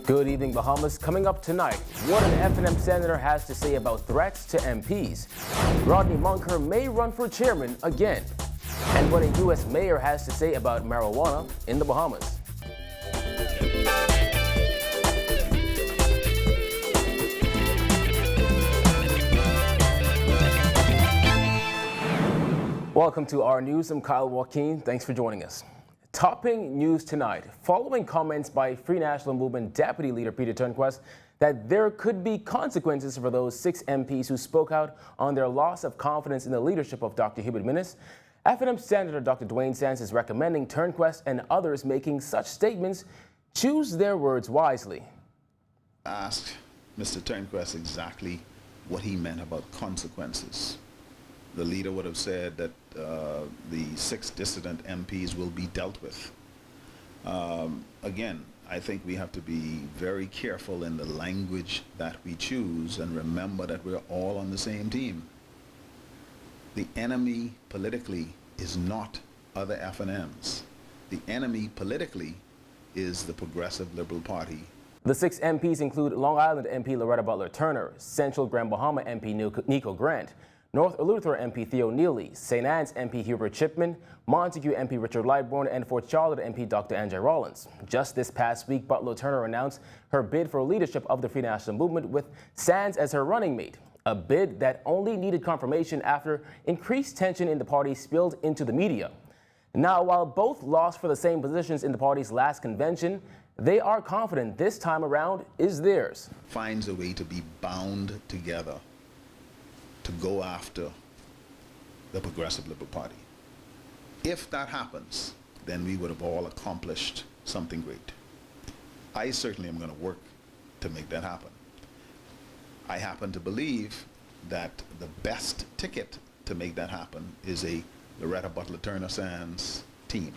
Good evening, Bahamas. Coming up tonight, what an F&M senator has to say about threats to MPs. Rodney Munker may run for chairman again. And what a U.S. mayor has to say about marijuana in the Bahamas. Welcome to our news. I'm Kyle Joaquin. Thanks for joining us. Topping news tonight, following comments by Free National Movement Deputy Leader Peter Turnquest that there could be consequences for those 6 MPs who spoke out on their loss of confidence in the leadership of Dr. Hubert Minnis, F&M Senator Dr. Dwayne Sands is recommending Turnquest and others making such statements choose their words wisely. Ask Mr. Turnquest exactly what he meant about consequences. The leader would have said that the 6 dissident MPs will be dealt with. Again, I think we have to be very careful in the language that we choose and remember that we're all on the same team. The enemy politically is not other F&Ms. The enemy politically is the Progressive Liberal Party. The 6 MPs include Long Island MP Loretta Butler Turner, Central Grand Bahama MP Nico Grant, North Eleuthera MP Theo Neely, St. Anne's MP Hubert Chipman, Montague MP Richard Lightbourne, and Fort Charlotte MP Dr. Angie Rollins. Just this past week, Butler Turner announced her bid for leadership of the Free National Movement with Sands as her running mate, a bid that only needed confirmation after increased tension in the party spilled into the media. Now, while both lost for the same positions in the party's last convention, they are confident this time around is theirs. Finds a way to be bound together to go after the Progressive Liberal Party. If that happens, then we would have all accomplished something great. I certainly am going to work to make that happen. I happen to believe that the best ticket to make that happen is a Loretta Butler Turner Sands team.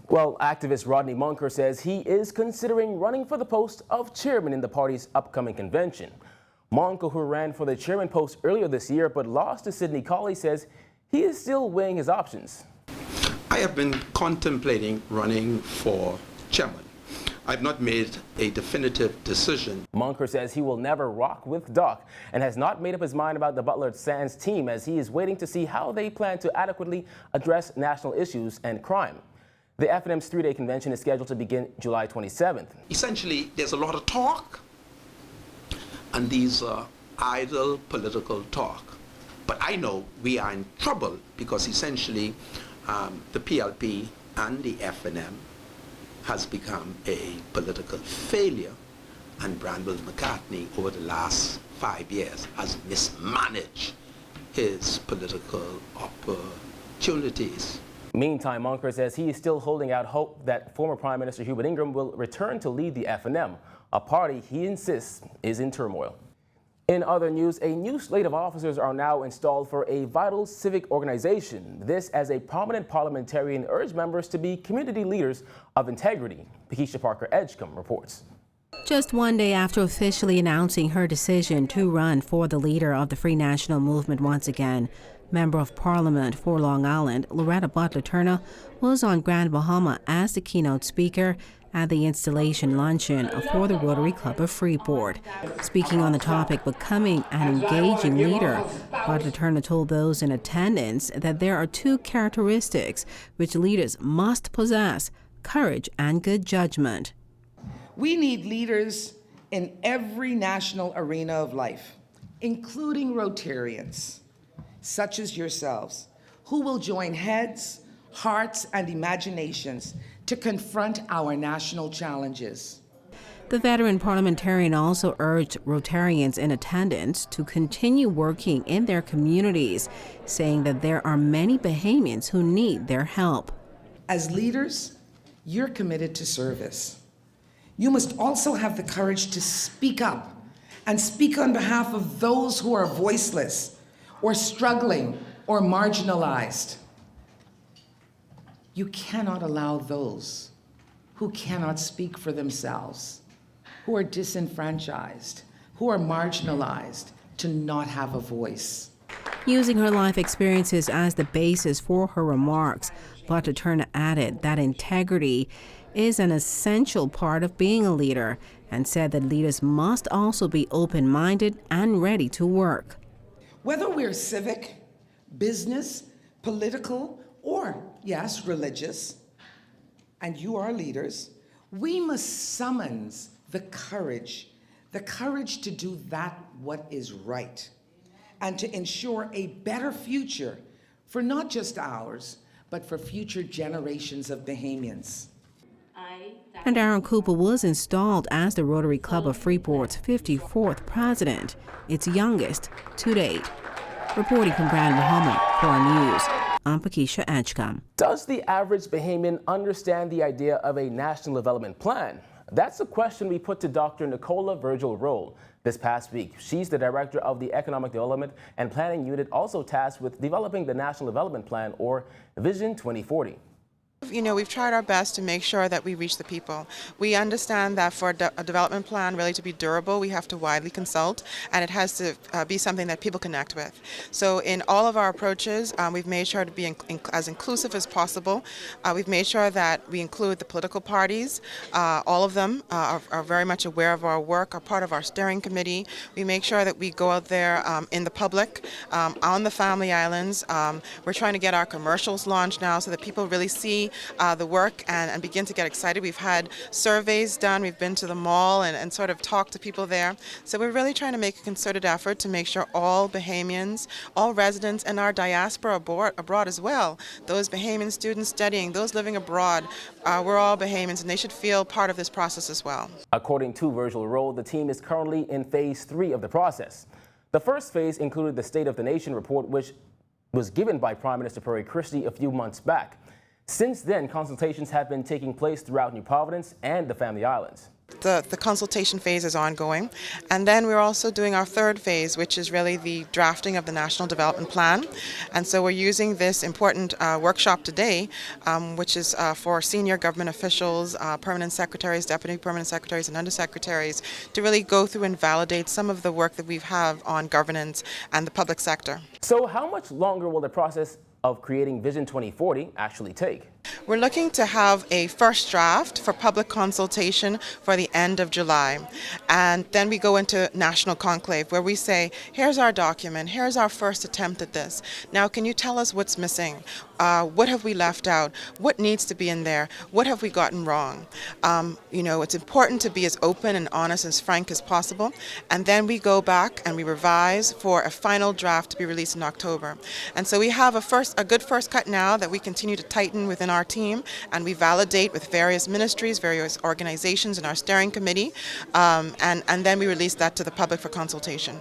Well, activist Rodney Munker says he is considering running for the post of chairman in the party's upcoming convention. Munker, who ran for the chairman post earlier this year but lost to Sidney Colley, says he is still weighing his options. I have been contemplating running for chairman. I've not made a definitive decision. Munker says he will never rock with Doc and has not made up his mind about the Butler Sands team, as he is waiting to see how they plan to adequately address national issues and crime. The F&M's 3-day convention is scheduled to begin July 27th. Essentially, there's a lot of talk, and these are idle political talk. But I know we are in trouble because essentially the PLP and the F&M has become a political failure, and Branwell McCartney over the last 5 years has mismanaged his political opportunities. Meantime, Munker says he is still holding out hope that former Prime Minister Hubert Ingraham will return to lead the F&M, a party he insists is in turmoil. In other news, a new slate of officers are now installed for a vital civic organization. This as a prominent parliamentarian urged members to be community leaders of integrity. Keisha Parker Edgecombe reports. Just one day after officially announcing her decision to run for the leader of the Free National Movement once again, Member of Parliament for Long Island, Loretta Butler Turner, was on Grand Bahama as the keynote speaker at the installation luncheon for the Rotary Club of Freeport. Speaking on the topic becoming an engaging leader, Butler Turner told those in attendance that there are 2 characteristics which leaders must possess: courage and good judgment. We need leaders in every national arena of life, including Rotarians, such as yourselves, who will join heads, hearts, and imaginations to confront our national challenges. The veteran parliamentarian also urged Rotarians in attendance to continue working in their communities, saying that there are many Bahamians who need their help. As leaders, you're committed to service. You must also have the courage to speak up and speak on behalf of those who are voiceless or struggling or marginalized. You cannot allow those who cannot speak for themselves, who are disenfranchised, who are marginalized, to not have a voice. Using her life experiences as the basis for her remarks, Butler Turner added that integrity is an essential part of being a leader and said that leaders must also be open-minded and ready to work. Whether we're civic, business, political, or, yes, religious, and you are leaders, we must summons the courage to do that what is right, and to ensure a better future for not just ours, but for future generations of Bahamians. And Aaron Cooper was installed as the Rotary Club of Freeport's 54th president, its youngest to date. Reporting from Grand Bahama for News, I'm Pakeisha Edgecombe. Does the average Bahamian understand the idea of a national development plan? That's a question we put to Dr. Nicola Virgil-Roll this past week. She's the director of the Economic Development and Planning Unit, also tasked with developing the National Development Plan, or Vision 2040. You know, we've tried our best to make sure that we reach the people. We understand that for a development plan really to be durable, we have to widely consult, and it has to be something that people connect with. So in all of our approaches, we've made sure to be as inclusive as possible. We've made sure that we include the political parties. All of them are very much aware of our work, are part of our steering committee. We make sure that we go out there in the public, on the Family Islands. We're trying to get our commercials launched now so that people really see the work and begin to get excited. We've had surveys done, we've been to the mall and sort of talked to people there. So we're really trying to make a concerted effort to make sure all Bahamians, all residents, and our diaspora abroad as well, those Bahamian students studying, those living abroad, we're all Bahamians and they should feel part of this process as well. According to Virgil-Roll, the team is currently in phase 3 of the process. The first phase included the State of the Nation report, which was given by Prime Minister Perry Christie a few months back. Since then, consultations have been taking place throughout New Providence and the Family Islands. The consultation phase is ongoing, and then we're also doing our third phase, which is really the drafting of the National Development Plan. And so we're using this important workshop today, which is for senior government officials, permanent secretaries, deputy permanent secretaries, and undersecretaries, to really go through and validate some of the work that we have on governance and the public sector. So how much longer will the process of creating Vision 2040 actually take? We're looking to have a first draft for public consultation for the end of July. And then we go into national conclave where we say, here's our document, here's our first attempt at this. Now, can you tell us what's missing? What have we left out? What needs to be in there? What have we gotten wrong? You know, it's important to be as open and honest, as frank as possible. And then we go back and we revise for a final draft to be released in October. And so we have a good first cut now that we continue to tighten within our team, and we validate with various ministries, various organizations in our steering committee, and then we release that to the public for consultation.